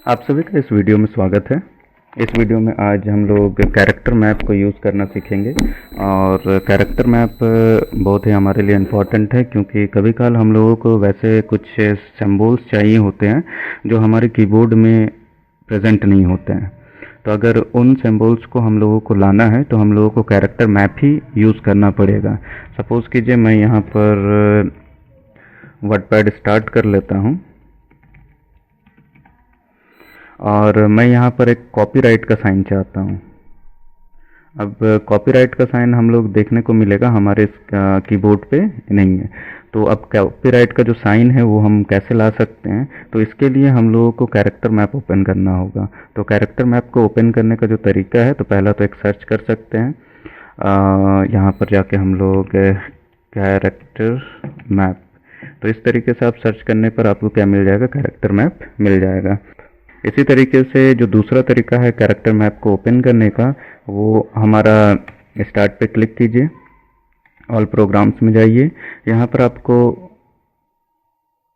आप सभी का इस वीडियो में स्वागत है। इस वीडियो में आज हम लोग कैरेक्टर मैप को यूज़ करना सीखेंगे और कैरेक्टर मैप बहुत ही हमारे लिए इम्पॉर्टेंट है क्योंकि कभी काल हम लोगों को वैसे कुछ सिंबल्स चाहिए होते हैं जो हमारे कीबोर्ड में प्रेजेंट नहीं होते हैं। तो अगर उन सिंबल्स को हम लोगों को लाना है तो हम लोगों को कैरेक्टर मैप ही यूज़ करना पड़ेगा। सपोज़ कीजिए मैं यहाँ पर वर्डपैड स्टार्ट कर लेता हूँ और मैं यहाँ पर एक कॉपीराइट का साइन चाहता हूँ। अब कॉपीराइट का साइन हम लोग देखने को मिलेगा हमारे इस कीबोर्ड पे नहीं है। तो अब कॉपीराइट का जो साइन है वो हम कैसे ला सकते हैं, तो इसके लिए हम लोगों को कैरेक्टर मैप ओपन करना होगा। तो कैरेक्टर मैप को ओपन करने का जो तरीका है, तो पहला तो एक सर्च कर सकते हैं। यहाँ पर जाके हम लोग कैरेक्टर मैप, तो इस तरीके से आप सर्च करने पर आपको क्या मिल जाएगा, कैरेक्टर मैप मिल जाएगा। इसी तरीके से जो दूसरा तरीका है कैरेक्टर मैप को ओपन करने का, वो हमारा स्टार्ट पे क्लिक कीजिए, ऑल प्रोग्राम्स में जाइए। यहाँ पर आपको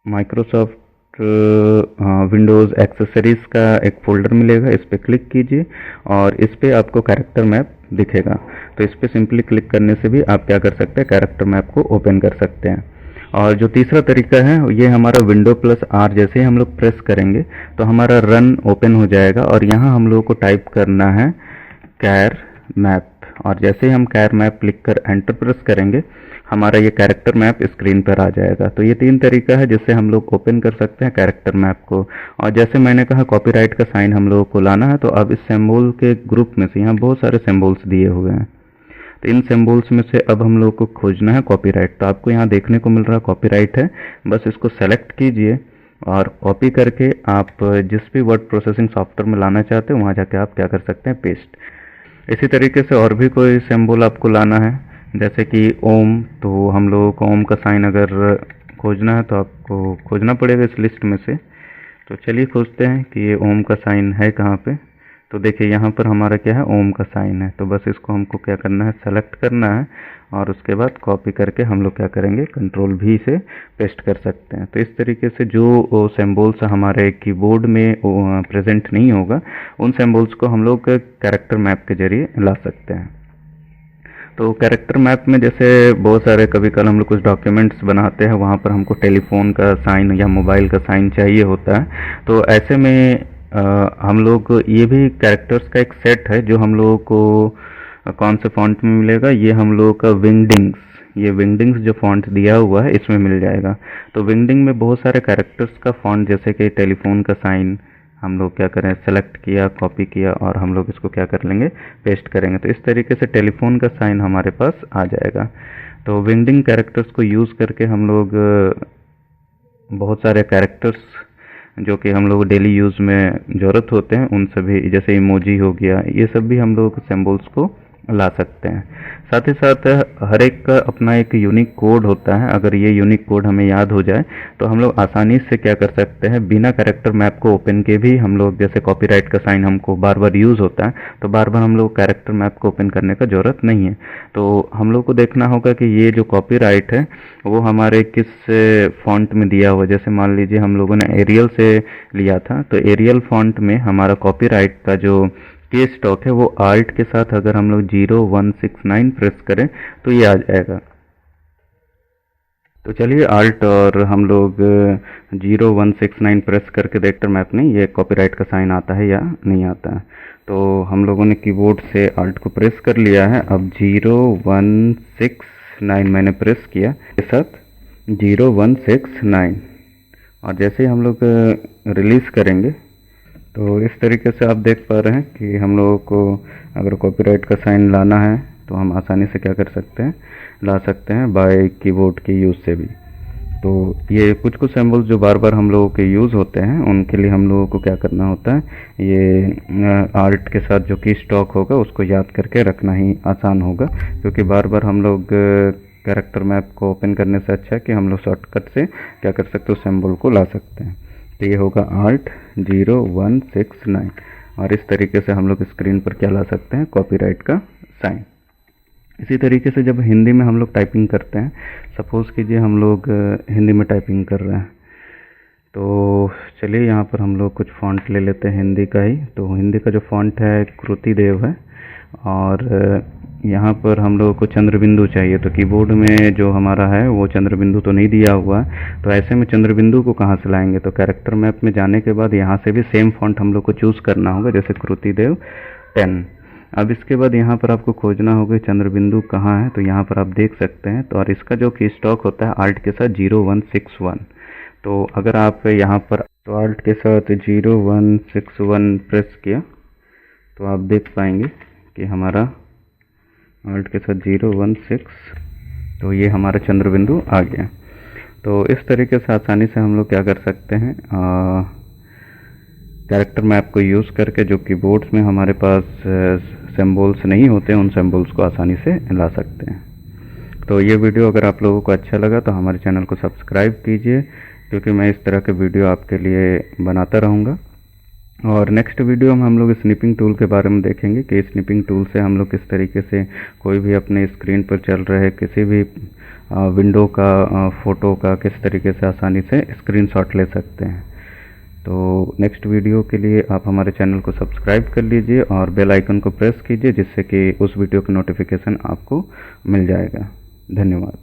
माइक्रोसॉफ्ट विंडोज़ एक्सेसरीज़ का एक फ़ोल्डर मिलेगा, इस पर क्लिक कीजिए और इस पर आपको कैरेक्टर मैप दिखेगा। तो इस पर सिंपली क्लिक करने से भी आप क्या कर सकते हैं, कैरेक्टर मैप को ओपन कर सकते हैं। और जो तीसरा तरीका है ये हमारा विंडो प्लस आर जैसे ही हम लोग प्रेस करेंगे तो हमारा रन ओपन हो जाएगा और यहाँ हम लोगों को टाइप करना है कैर मैप, और जैसे ही हम कैर मैप लिख कर एंटर प्रेस करेंगे हमारा ये कैरेक्टर मैप स्क्रीन पर आ जाएगा। तो ये तीन तरीका है जिससे हम लोग ओपन कर सकते हैं कैरेक्टर मैप को। और जैसे मैंने कहा कॉपीराइट का साइन हम लोगों को लाना है, तो अब इस सिंबल के ग्रुप में से यहाँ बहुत सारे सिंबल्स दिए हुए हैं, तो इन सिंबल्स में से अब हम लोग को खोजना है कॉपीराइट। तो आपको यहाँ देखने को मिल रहा है कॉपीराइट है, बस इसको सेलेक्ट कीजिए और कॉपी करके आप जिस भी वर्ड प्रोसेसिंग सॉफ्टवेयर में लाना चाहते हो वहाँ जाके आप क्या कर सकते हैं, पेस्ट। इसी तरीके से और भी कोई सिंबल आपको लाना है, जैसे कि ओम, तो हम लोगों को ओम का साइन अगर खोजना है तो आपको खोजना पड़ेगा इस लिस्ट में से। तो चलिए खोजते हैं कि ये ओम का साइन है कहाँ पे। तो देखिए यहाँ पर हमारा क्या है, ओम का साइन है। तो बस इसको हमको क्या करना है, सेलेक्ट करना है और उसके बाद कॉपी करके हम लोग क्या करेंगे, कंट्रोल भी से पेस्ट कर सकते हैं। तो इस तरीके से जो सिंबल्स हमारे कीबोर्ड में प्रेजेंट नहीं होगा उन सिंबल्स को हम लोग कैरेक्टर मैप के जरिए ला सकते हैं। तो कैरेक्टर मैप में जैसे बहुत सारे कभी कल हम लोग कुछ डॉक्यूमेंट्स बनाते हैं, वहाँ पर हमको टेलीफोन का साइन या मोबाइल का साइन चाहिए होता है। तो ऐसे में हम लोग ये भी कैरेक्टर्स का एक सेट है जो हम लोगों को कौन से फॉन्ट में मिलेगा, ये हम लोगों का विंगडिंग्स, ये विंगडिंग्स जो फॉन्ट दिया हुआ है इसमें मिल जाएगा। तो विंगडिंग में बहुत सारे कैरेक्टर्स का फॉन्ट, जैसे कि टेलीफोन का साइन हम लोग क्या करें, सेलेक्ट किया, कॉपी किया और हम लोग इसको क्या कर लेंगे, पेस्ट करेंगे। तो इस तरीके से टेलीफोन का साइन हमारे पास आ जाएगा। तो विंगडिंग कैरेक्टर्स को यूज़ करके हम लोग बहुत सारे कैरेक्टर्स जो कि हम लोग डेली यूज़ में ज़रूरत होते हैं उन सभी, जैसे इमोजी हो गया, ये सब भी हम लोग सिंबल्स को ला सकते हैं। साथ ही साथ हर एक का अपना एक यूनिक कोड होता है। अगर ये यूनिक कोड हमें याद हो जाए तो हम लोग आसानी से क्या कर सकते हैं, बिना कैरेक्टर मैप को ओपन के भी हम लोग, जैसे कॉपीराइट का साइन हमको बार बार यूज़ होता है तो बार बार हम लोग कैरेक्टर मैप को ओपन करने का ज़रूरत नहीं है। तो हम लोग को देखना होगा कि ये जो कॉपीराइट है वो हमारे किस फॉन्ट में दिया हुआ। जैसे मान लीजिए हम लोगों ने एरियल से लिया था, तो एरियल फॉन्ट में हमारा कॉपीराइट का जो की स्टॉक है वो आल्ट के साथ अगर हम लोग 0169 प्रेस करें तो ये आ जाएगा। तो चलिए आल्ट और हम लोग 0169 प्रेस करके देखते मैप नहीं, ये कॉपीराइट का साइन आता है या नहीं आता है। तो हम लोगों ने कीबोर्ड से आल्ट को प्रेस कर लिया है। अब 0169 मैंने प्रेस किया के साथ 0169, और जैसे ही हम लोग रिलीज़ करेंगे तो इस तरीके से आप देख पा रहे हैं कि हम लोगों को अगर कॉपीराइट का साइन लाना है तो हम आसानी से क्या कर सकते हैं, ला सकते हैं बाय कीबोर्ड के यूज़ से भी। तो ये कुछ कुछ सिंबल्स जो बार बार हम लोगों के यूज़ होते हैं उनके लिए हम लोगों को क्या करना होता है, ये आर्ट के साथ जो की स्टॉक होगा उसको याद करके रखना ही आसान होगा, क्योंकि बार बार हम लोग कैरेक्टर मैप को ओपन करने से अच्छा है कि हम लोग शॉर्टकट से क्या कर सकते हो, सिंबल को ला सकते हैं। तो ये होगा आल्ट 0169, और इस तरीके से हम लोग स्क्रीन पर क्या ला सकते हैं, कॉपीराइट का साइन। इसी तरीके से जब हिंदी में हम लोग टाइपिंग करते हैं, सपोज़ कीजिए हम लोग हिंदी में टाइपिंग कर रहे हैं तो चलिए यहाँ पर हम लोग कुछ फ़ॉन्ट ले लेते हैं हिंदी का ही। तो हिंदी का जो फ़ॉन्ट है कृति देव है, और यहाँ पर हम लोगों को चंद्रबिंदु चाहिए। तो कीबोर्ड में जो हमारा है वो चंद्रबिंदु तो नहीं दिया हुआ है, तो ऐसे में चंद्रबिंदु को कहाँ से लाएंगे? तो कैरेक्टर मैप में जाने के बाद यहाँ से भी सेम फ़ॉन्ट हम लोग को चूज़ करना होगा, जैसे कृति देव 10। अब इसके बाद यहाँ पर आपको खोजना होगा चंद्रबिंदु कहाँ है, तो यहाँ पर आप देख सकते हैं। तो और इसका जो की स्टॉक होता है आल्ट के साथ 0161। तो अगर आप यहाँ पर तो आल्ट के साथ 0161 प्रेस किया तो आप देख पाएंगे कि हमारा आल्ट के साथ 016, तो ये हमारा चंद्रबिंदु आ गया। तो इस तरीके से आसानी से हम लोग क्या कर सकते हैं, कैरेक्टर मैप को यूज़ करके जो कीबोर्ड्स में हमारे पास सिंबल्स नहीं होते उन सिंबल्स को आसानी से ला सकते हैं। तो ये वीडियो अगर आप लोगों को अच्छा लगा तो हमारे चैनल को सब्सक्राइब कीजिए, क्योंकि मैं इस तरह के वीडियो आपके लिए बनाता रहूँगा। और नेक्स्ट वीडियो में हम लोग स्निपिंग टूल के बारे में देखेंगे कि स्निपिंग टूल से हम लोग किस तरीके से कोई भी अपने स्क्रीन पर चल रहे किसी भी विंडो का फ़ोटो का किस तरीके से आसानी से स्क्रीनशॉट ले सकते हैं। तो नेक्स्ट वीडियो के लिए आप हमारे चैनल को सब्सक्राइब कर लीजिए और बेल आइकन को प्रेस कीजिए, जिससे कि उस वीडियो का नोटिफिकेशन आपको मिल जाएगा। धन्यवाद।